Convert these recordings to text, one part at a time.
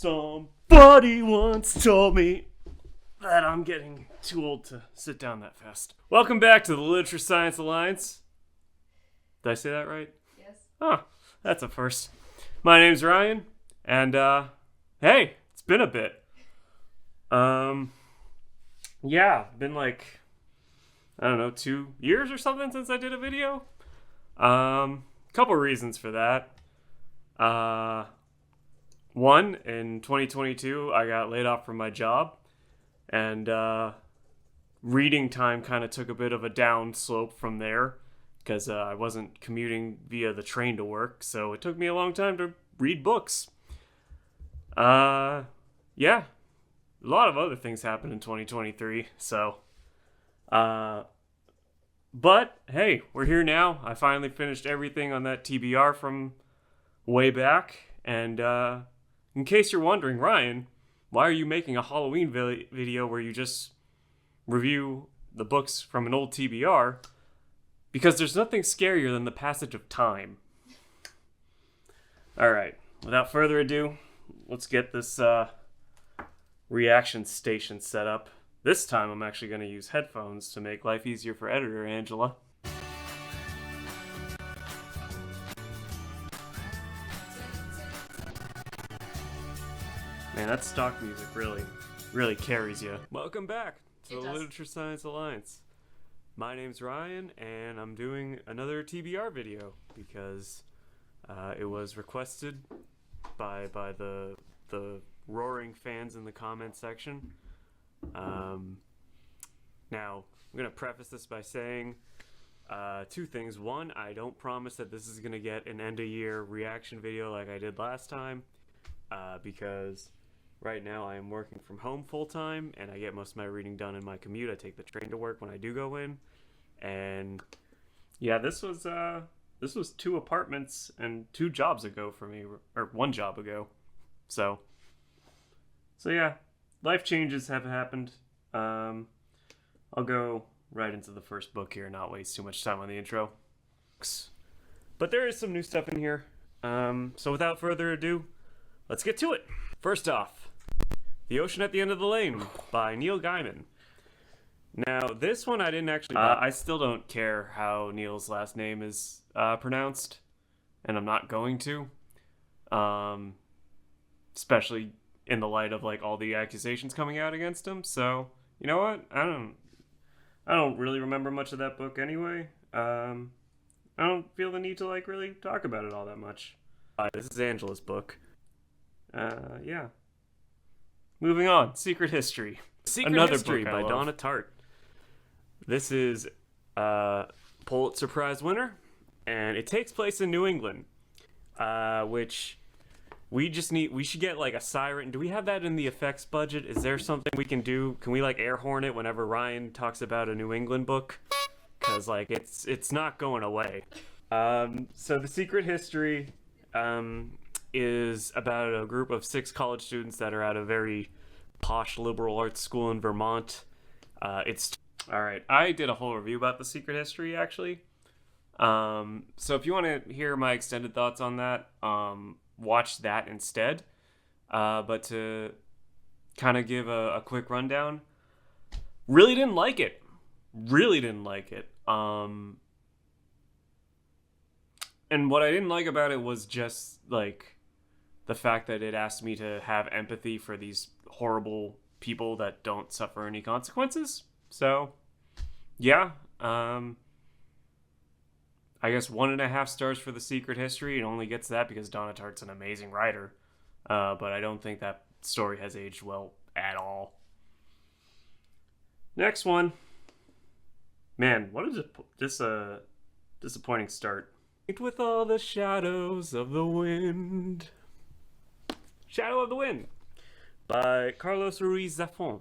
Somebody once told me that I'm getting too old to sit down that fast. Welcome back to the Literature Science Alliance. Did I say that right? Yes. Oh, that's a first. My name's Ryan, and hey, it's been a bit. Yeah, been like, I don't know, 2 years or something since I did a video. Couple reasons for that. One, in 2022, I got laid off from my job, and reading time kind of took a bit of a down slope from there, because I wasn't commuting via the train to work, so it took me a long time to read books. Yeah, a lot of other things happened in 2023, so, but, hey, we're here now. I finally finished everything on that TBR from way back, and, in case you're wondering, Ryan, why are you making a Halloween video where you just review the books from an old TBR? Because there's nothing scarier than the passage of time. Alright, without further ado, let's get this reaction station set up. This time I'm actually going to use headphones to make life easier for editor Angela. Man, that stock music really carries you. Welcome back to the Literature Science Alliance. My name's Ryan, and I'm doing another TBR video because it was requested by the roaring fans in the comment section. Now, I'm going to preface this by saying two things. One, I don't promise that this is going to get an end-of-year reaction video like I did last time, because right now I am working from home full-time, and I get most of my reading done in my commute. I take the train to work when I do go in, and yeah, this was 2 apartments and 2 jobs ago for me, or 1 job ago. So yeah, life changes have happened. I'll go right into the first book here and not waste too much time on the intro. But there is some new stuff in here. So without further ado, let's get to it. First off, The Ocean at the End of the Lane by Neil Gaiman. Now, this one I didn't actually buy. I still don't care how Neil's last name is pronounced, and I'm not going to. Especially in the light of like all the accusations coming out against him. So, you know what? I don't really remember much of that book anyway. I don't feel the need to like really talk about it all that much. This is Angela's book. Yeah. Moving on. Secret History. Another book by Donna Tartt. This is Pulitzer Prize winner, and it takes place in New England, which we should get like a siren. Do we have that in the effects budget? Is there something we can do? Can we like air horn it whenever Ryan talks about a New England book? Because like it's not going away. So The Secret History is about a group of 6 college students that are at a very posh liberal arts school in Vermont. Alright, I did a whole review about The Secret History, actually. So if you want to hear my extended thoughts on that, watch that instead. But to kind of give a quick rundown, really didn't like it. And what I didn't like about it was just, like, the fact that it asked me to have empathy for these horrible people that don't suffer any consequences. So, yeah. I guess 1.5 stars for The Secret History. It only gets that because Donna Tartt's an amazing writer. But I don't think that story has aged well at all. Next one. Man, what is this disappointing start. With all the shadows of the wind. Shadow of the Wind by Carlos Ruiz Zafón.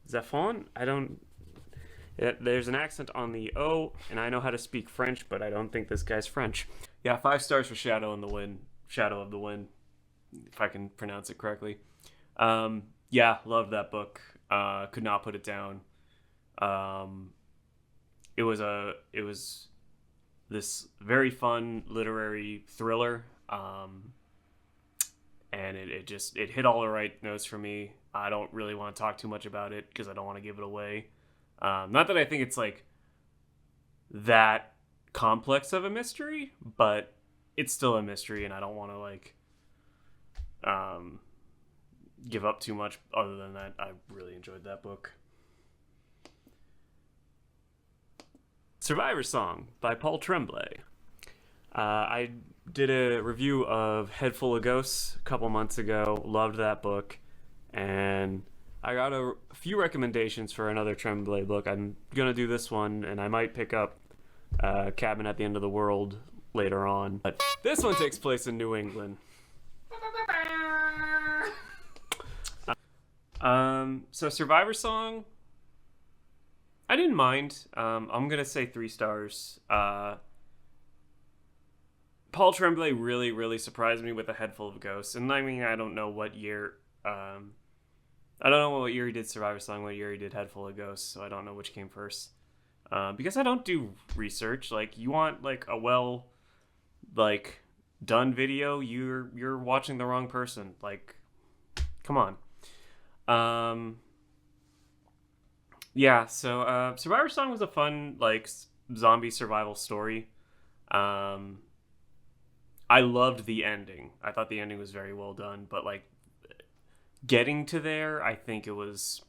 Zafón? There's an accent on the O, and I know how to speak French, but I don't think this guy's French. Yeah, 5 stars for Shadow of the Wind, if I can pronounce it correctly. Yeah, love that book. Could not put it down. It was this very fun literary thriller. and it hit all the right notes for me. I don't really want to talk too much about it because I don't want to give it away. Not that I think it's like that complex of a mystery, but it's still a mystery, and I don't want to like give up too much. Other than that, I really enjoyed that book. Survivor Song by Paul Tremblay. I did a review of Head Full of Ghosts a couple months ago. Loved that book, and I got a few recommendations for another Tremblay book. I'm gonna do this one, and I might pick up Cabin at the End of the World later on. But this one takes place in New England. So Survivor Song, I didn't mind. I'm gonna say 3 stars. Paul Tremblay really, really surprised me with A Head Full of Ghosts. And I mean, I don't know what year he did Survivor Song, what year he did Head Full of Ghosts, so I don't know which came first. Because I don't do research. Like, you want like a well like done video, you're watching the wrong person. Like, come on. Yeah, so Survivor Song was a fun like zombie survival story. I loved the ending. I thought the ending was very well done, but like getting to there, I think it was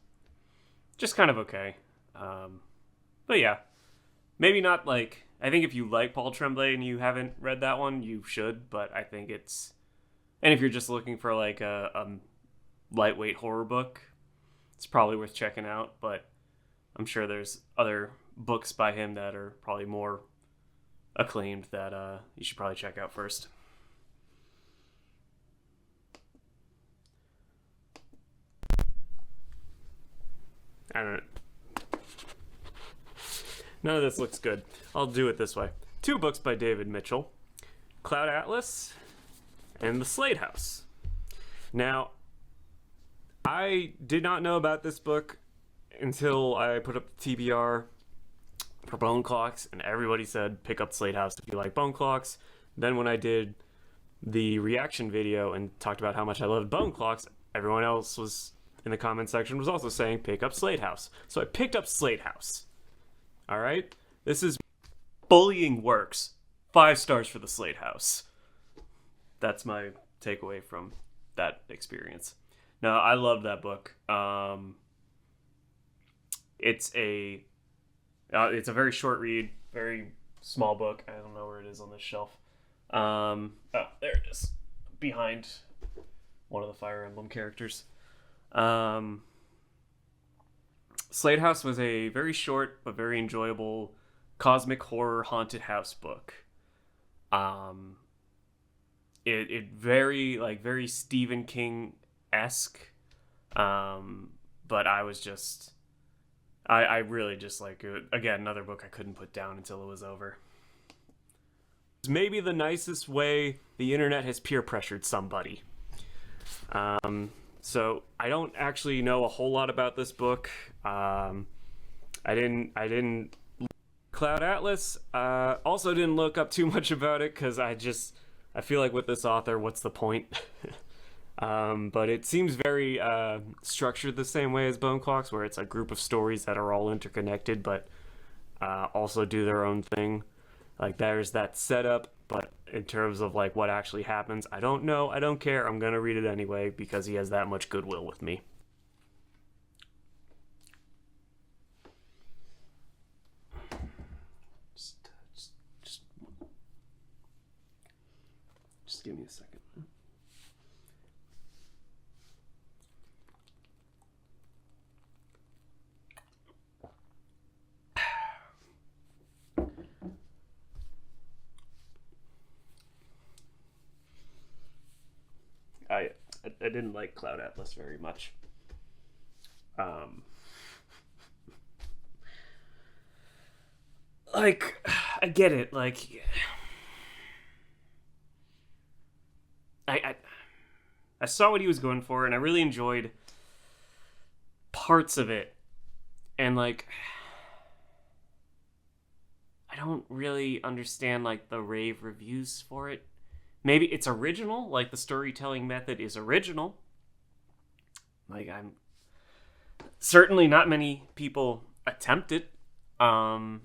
just kind of okay. But yeah, maybe not like, I think if you like Paul Tremblay and you haven't read that one, you should, but I think it's, and if you're just looking for like a lightweight horror book, it's probably worth checking out, but I'm sure there's other books by him that are probably more acclaimed that you should probably check out first. I don't know. None of this looks good. I'll do it this way. 2 books by David Mitchell. Cloud Atlas and The Slade House. Now, I did not know about this book until I put up the TBR for Bone Clocks, and everybody said pick up Slade House if you like Bone Clocks. Then when I did the reaction video and talked about how much I loved Bone Clocks, everyone else was in the comment section was also saying pick up Slade House. So I picked up Slade House. All right, this is Bullying Works. 5 stars for the Slade House. That's my takeaway from that experience. Now, I love that book. It's a very short read, very small book. I don't know where it is on this shelf. Oh, there it is, behind one of the Fire Emblem characters. Slade House was a very short but very enjoyable cosmic horror haunted house book. It very Stephen King-esque. But I was just, I really just like it. Again, another book I couldn't put down until it was over. It's maybe the nicest way the internet has peer pressured somebody. So I don't actually know a whole lot about this book. I didn't Cloud Atlas. Also didn't look up too much about it because I feel like with this author, what's the point? But it seems very structured the same way as Bone Clocks, where it's a group of stories that are all interconnected, but also do their own thing. Like, there's that setup, but in terms of like what actually happens, I don't know. I don't care. I'm gonna read it anyway because he has that much goodwill with me. Just give me a second. I didn't like Cloud Atlas very much. Like, I get it. Like, I saw what he was going for, and I really enjoyed parts of it. And like, I don't really understand like the rave reviews for it, maybe it's original, like the storytelling method is original. Like, I'm certainly not many people attempt it. So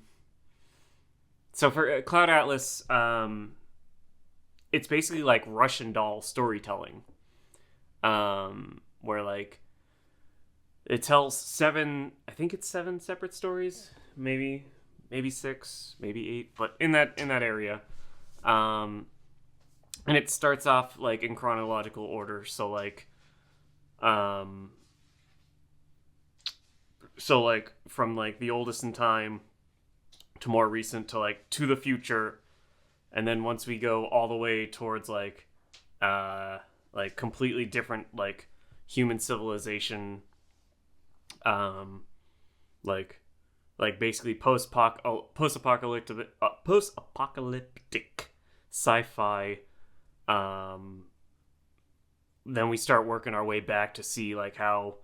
for Cloud Atlas, it's basically like Russian doll storytelling, where like it tells I think it's seven separate stories, maybe six, maybe eight, but in that area. And it starts off like in chronological order, so like from like the oldest in time to more recent to like to the future, and then once we go all the way towards like completely different like human civilization, like basically post-apocalyptic sci-fi. Then we start working our way back to see like how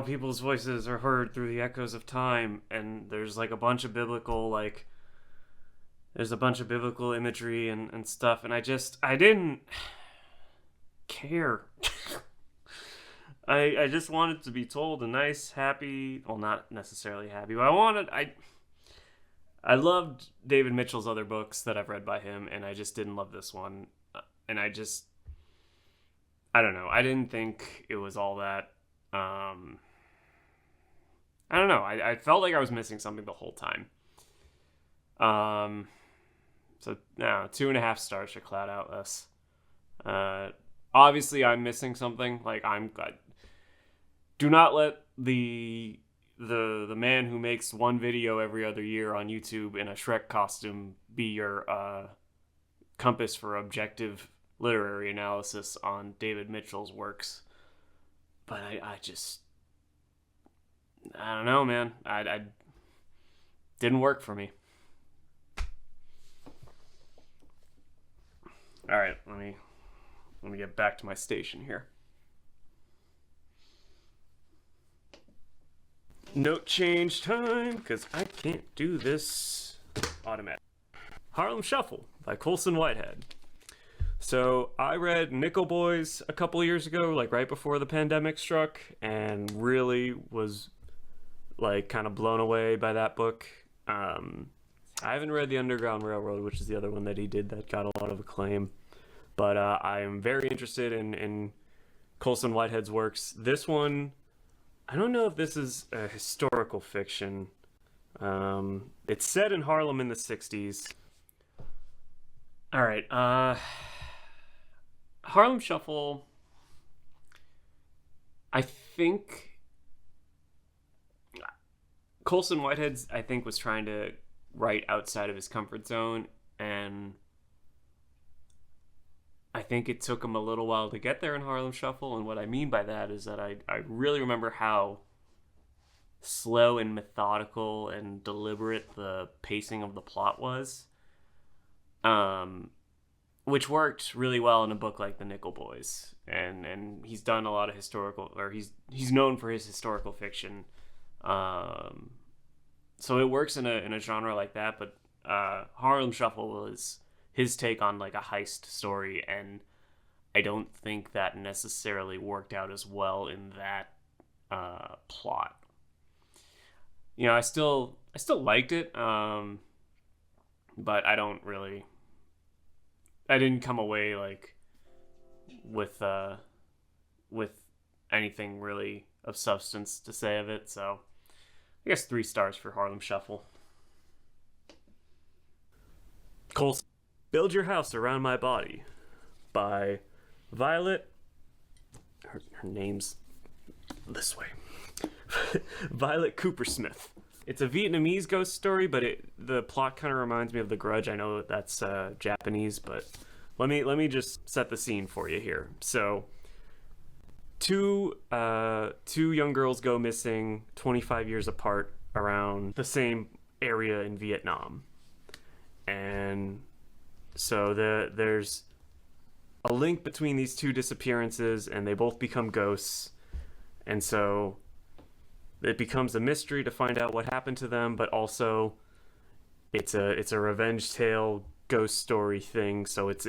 people's voices are heard through the echoes of time, and there's like a bunch of biblical imagery and stuff, and I didn't care. I just wanted to be told a nice, happy, well, not necessarily happy, but I loved David Mitchell's other books that I've read by him, and I just didn't love this one. And I don't know. I didn't think it was all that. I don't know. I felt like I was missing something the whole time. So, no, 2.5 stars for Cloud Atlas. Obviously, I'm missing something. Like, do not let the man who makes one video every other year on YouTube in a Shrek costume be your compass for objective literary analysis on David Mitchell's works. But I don't know, man. I didn't work for me. All right, let me get back to my station here. Note change time, because I can't do this automatic. Harlem Shuffle by Colson Whitehead. So I read Nickel Boys a couple years ago, like right before the pandemic struck, and really was like kind of blown away by that book. I haven't read The Underground Railroad, which is the other one that he did that got a lot of acclaim. But I am very interested in Colson Whitehead's works. This one, I don't know if this is a historical fiction. It's set in Harlem in the 60s. All right. Harlem Shuffle, I think Colson Whitehead, I think, was trying to write outside of his comfort zone, and I think it took him a little while to get there in Harlem Shuffle. And what I mean by that is that I really remember how slow and methodical and deliberate the pacing of the plot was, which worked really well in a book like The Nickel Boys. And he's done a lot of historical, or he's known for his historical fiction. So it works in a genre like that, but Harlem Shuffle was his take on like a heist story, and I don't think that necessarily worked out as well in that plot. You know, I still liked it, but I didn't come away like with anything really of substance to say of it. So I guess 3 stars for Harlem Shuffle. Colson. Build Your House Around My Body by Violet. Her name's this way. Violet Coopersmith. It's a Vietnamese ghost story, but the plot kind of reminds me of The Grudge. I know that's Japanese, but let me just set the scene for you here. So, two young girls go missing 25 years apart around the same area in Vietnam, and so there's a link between these two disappearances, and they both become ghosts. And so it becomes a mystery to find out what happened to them, but also it's a revenge tale ghost story thing. So it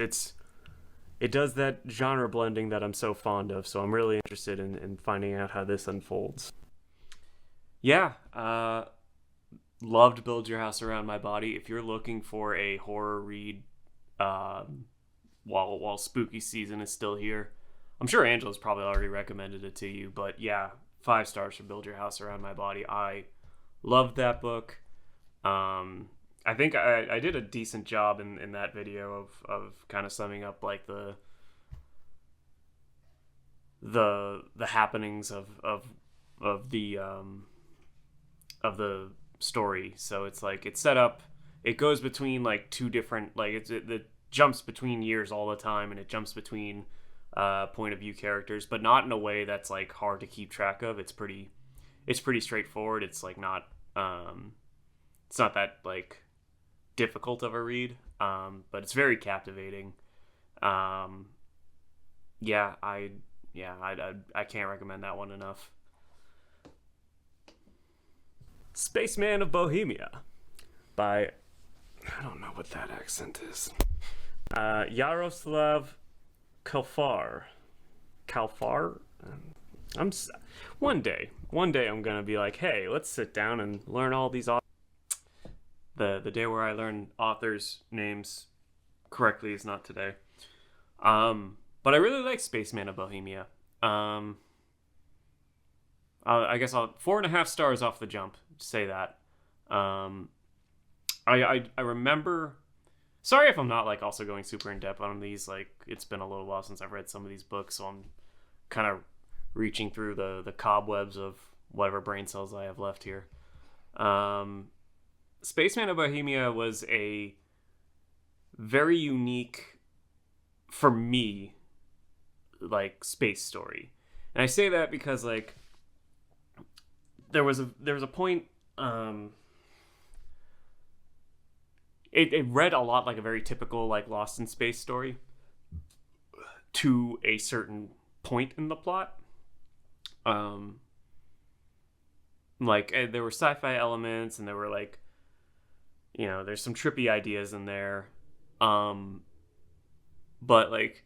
does that genre blending that I'm so fond of. So I'm really interested in finding out how this unfolds. Yeah, loved Build Your House Around My Body. If you're looking for a horror read, while spooky season is still here, I'm sure Angela's probably already recommended it to you. But yeah, 5 stars for Build Your House Around My Body. I loved that book. I think I did a decent job in that video of kind of summing up like the happenings of the story. So it's like it's set up. It goes between like 2 different like it jumps between years all the time, and it jumps between point of view characters, but not in a way that's like hard to keep track of. It's pretty straightforward. It's like not it's not that like difficult of a read, but it's very captivating. Yeah, I can't recommend that one enough. Spaceman of Bohemia by, I don't know what that accent is, Yaroslav Kalfar. One day I'm gonna be like, hey, let's sit down and learn all these the day where I learn authors' names correctly is not today. But I really like Spaceman of Bohemia. I guess I'll 4.5 stars off the jump. Say that. I remember. Sorry if I'm not like also going super in depth on these. Like it's been a little while since I've read some of these books, so I'm kind of reaching through the cobwebs of whatever brain cells I have left here. Spaceman of Bohemia was a very unique, for me, like space story, and I say that because like there was a point. It read a lot like a very typical like Lost in Space story to a certain point in the plot. Like there were sci-fi elements, and there were like, you know, there's some trippy ideas in there. But like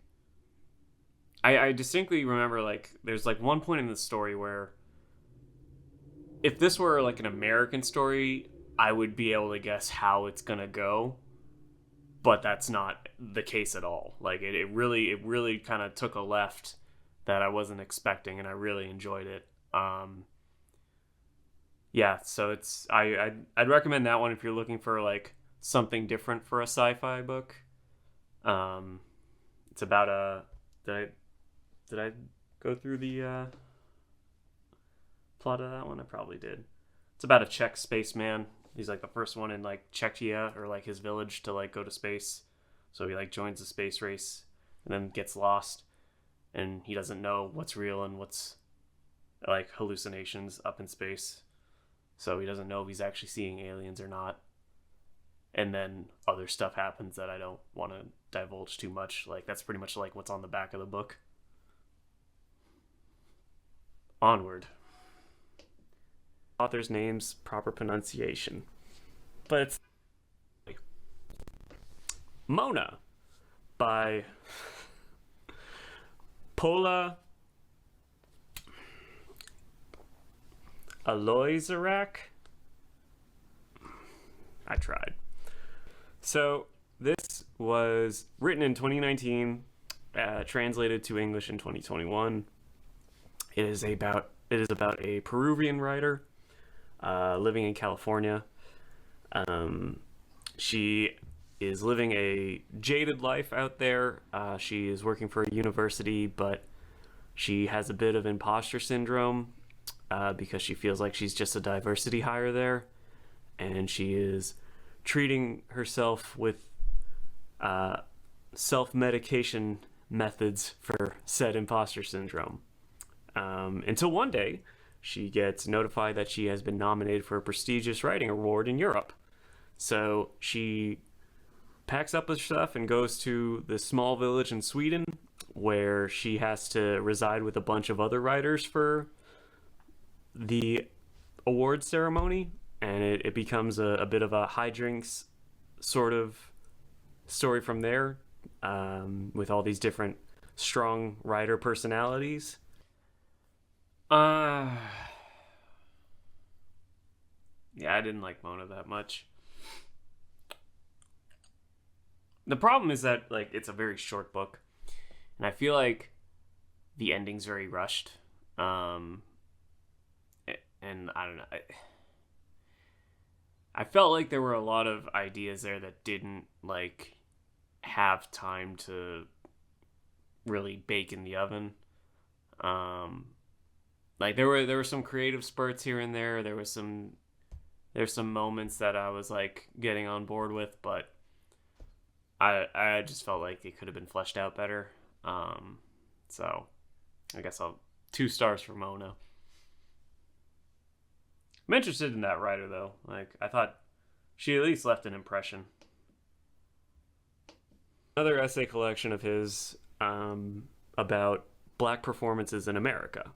I distinctly remember like there's like one point in the story where if this were like an American story, I would be able to guess how it's gonna go, but that's not the case at all. Like it really kind of took a left that I wasn't expecting, and I really enjoyed it. Yeah, so it's I'd recommend that one if you're looking for like something different for a sci-fi book. It's about a did I go through the plot of that one? I probably did. It's about a Czech spaceman. He's like the first one in like Czechia, or like his village, to like go to space. So he like joins the space race and then gets lost, and he doesn't know what's real and what's like hallucinations up in space. So he doesn't know if he's actually seeing aliens or not. And then other stuff happens that I don't want to divulge too much. Like that's pretty much like what's on the back of the book. Onward. Author's names, proper pronunciation. But it's Mona by Paula Aloysiak. I tried. So this was written in 2019, translated to English in 2021. It is about a Peruvian writer living in California. She is living a jaded life out there. She is working for a university, but she has a bit of imposter syndrome because she feels like she's just a diversity hire there, and she is treating herself with self-medication methods for said imposter syndrome. Until one day, she gets notified that she has been nominated for a prestigious writing award in Europe. So she packs up her stuff and goes to this small village in Sweden where she has to reside with a bunch of other writers for the award ceremony. And it becomes a bit of a hijinks sort of story from there, with all these different strong writer personalities. Yeah, I didn't like Mona that much. The problem is that like it's a very short book, and I feel like the ending's very rushed. And I don't know. I felt like there were a lot of ideas there that didn't like have time to really bake in the oven. Like there were some creative spurts here and there. There's some moments that I was like getting on board with, but I just felt like it could have been fleshed out better. So I guess I'll 2 stars for Mona. I'm interested in that writer though. Like I thought she at least left an impression. Another essay collection of his about black performances in America.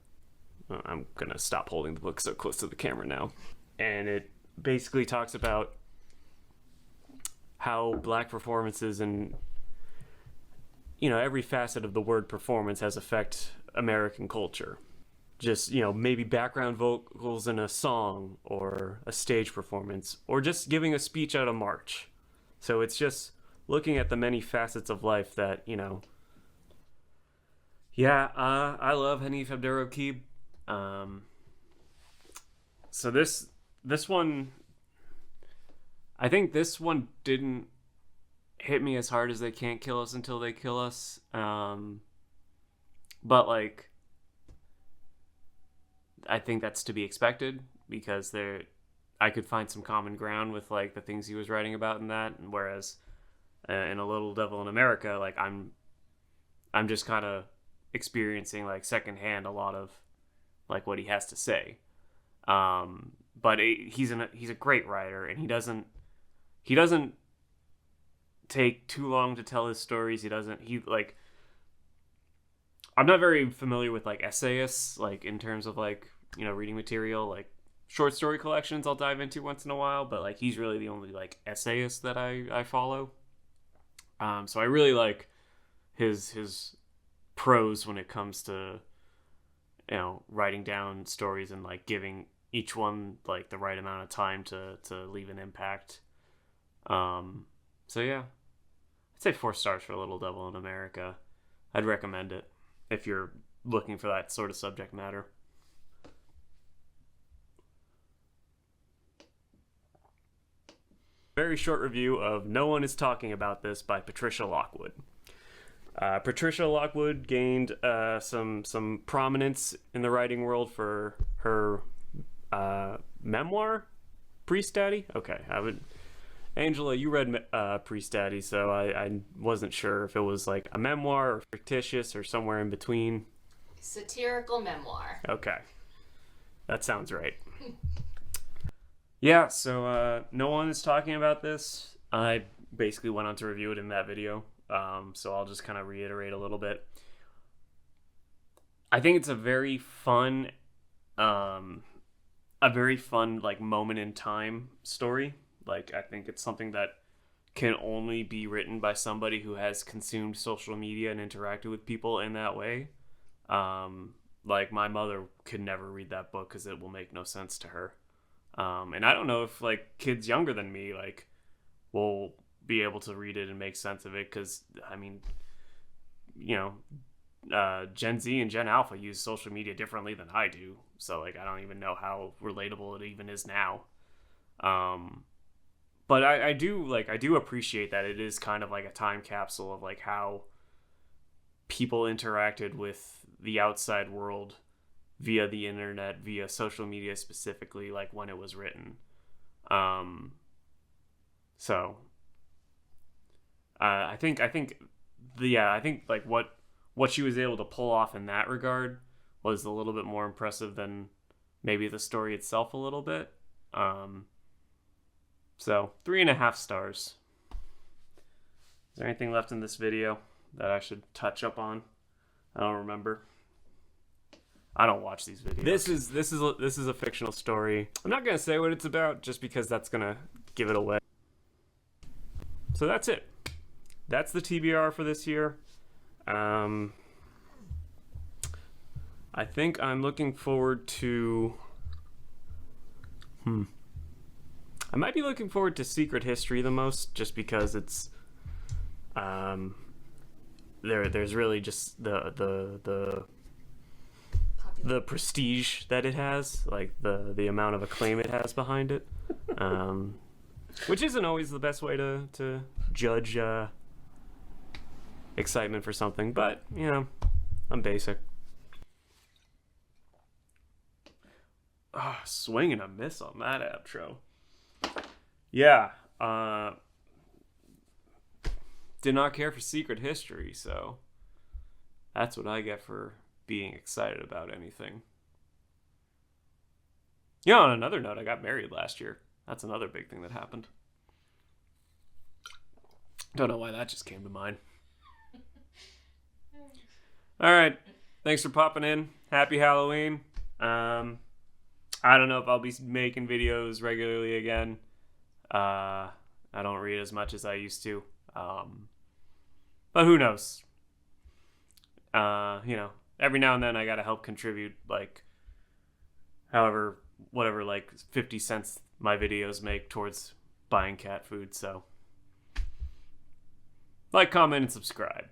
I'm gonna stop holding the book so close to the camera now. And it basically talks about how black performances and every facet of the word performance has affect American culture. Just, maybe background vocals in a song or a stage performance or just giving a speech at a march. So it's just looking at the many facets of life that, I love Hanif Abdurraqib. So this one, I think this one didn't hit me as hard as They Can't Kill Us Until They Kill Us. But like, I think that's to be expected because I could find some common ground with like the things he was writing about in that, and whereas in A Little Devil in America, like I'm just kind of experiencing like secondhand a lot of like what he has to say. But he's a great writer, and he doesn't take too long to tell his stories. I'm not very familiar with like essayists, like in terms of like, reading material, like short story collections I'll dive into once in a while, but like he's really the only like essayist that I follow. So I really like his prose when it comes to, writing down stories and like giving each one like the right amount of time to leave an impact. So yeah, I'd say 4 stars for A Little Devil in America. I'd recommend it if you're looking for that sort of subject matter. Very short review of No One Is Talking About This by Patricia Lockwood. Patricia Lockwood gained some prominence in the writing world for her memoir, Priest Daddy? Okay, Angela, you read Priest Daddy, so I wasn't sure if it was like a memoir or fictitious or somewhere in between. Satirical memoir. Okay. That sounds right. Yeah, so No One Is Talking About This. I basically went on to review it in that video, so I'll just kind of reiterate a little bit. I think it's a very fun like moment in time story. Like, I think it's something that can only be written by somebody who has consumed social media and interacted with people in that way. Like, my mother could never read that book because it will make no sense to her. And I don't know if, like, kids younger than me, like, will be able to read it and make sense of it because, I mean, Gen Z and Gen Alpha use social media differently than I do. So, like, I don't even know how relatable it even is now. But I do appreciate that it is kind of like a time capsule of like how people interacted with the outside world via the internet, via social media specifically, like when it was written. So I think like what she was able to pull off in that regard was a little bit more impressive than maybe the story itself a little bit. So 3.5 stars. Is there anything left in this video that I should touch up on? I don't remember. I don't watch these videos. This is a fictional story. I'm not gonna say what it's about just because that's gonna give it away. So that's it. that's the TBR for this year. I think I'm looking forward to... I might be looking forward to Secret History the most, just because it's... There's really just the prestige that it has, like the amount of acclaim it has behind it, which isn't always the best way to judge excitement for something, but I'm basic. Swing and a miss on that outro. Yeah, did not care for Secret History, so that's what I get for being excited about anything. On another note, I got married last year. That's another big thing that happened. Don't know why that just came to mind. All right, thanks for popping in. Happy Halloween. I don't know if I'll be making videos regularly again. I don't read as much as I used to. But who knows? Every now and then I gotta help contribute, like, whatever, like 50 cents my videos make towards buying cat food. So, like, comment, and subscribe.